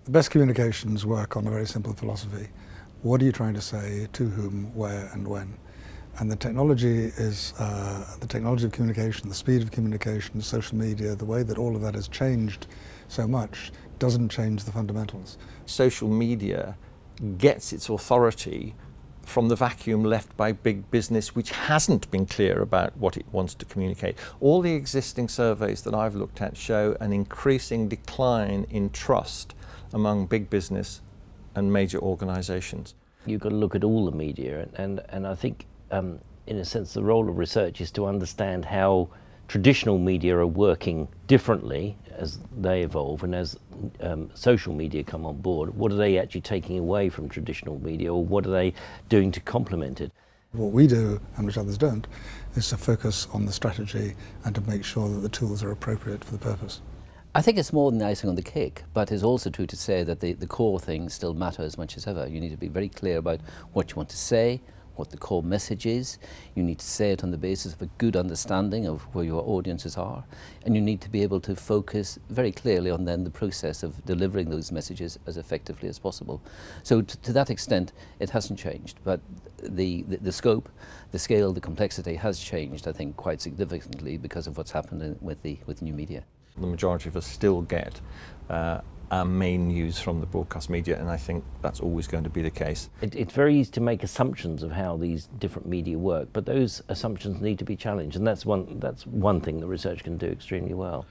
The best communications work on a very simple philosophy. What are you trying to say, to whom, where and when? And the technology is, the technology of communication, the speed of communication, social media, the way that all of that has changed so much doesn't change the fundamentals. Social media gets its authority from the vacuum left by big business, which hasn't been clear about what it wants to communicate. All the existing surveys that I've looked at show an increasing decline in trust among big business and major organisations. You've got to look at all the media, and I think in a sense the role of research is to understand how traditional media are working differently as they evolve, and as social media come on board, what are they actually taking away from traditional media, or what are they doing to complement it? What we do, and which others don't, is to focus on the strategy and to make sure that the tools are appropriate for the purpose. I think it's more than the icing on the cake, but it's also true to say that the core things still matter as much as ever. You need to be very clear about what you want to say, what the core message is. You need to say it on the basis of a good understanding of where your audiences are, and you need to be able to focus very clearly on then the process of delivering those messages as effectively as possible. So to that extent, it hasn't changed, but the scope, the scale, the complexity has changed, I think, quite significantly because of what's happened with new media. The majority of us still get our main news from the broadcast media, and I think that's always going to be the case. It's very easy to make assumptions of how these different media work, but those assumptions need to be challenged, and that's one thing that research can do extremely well.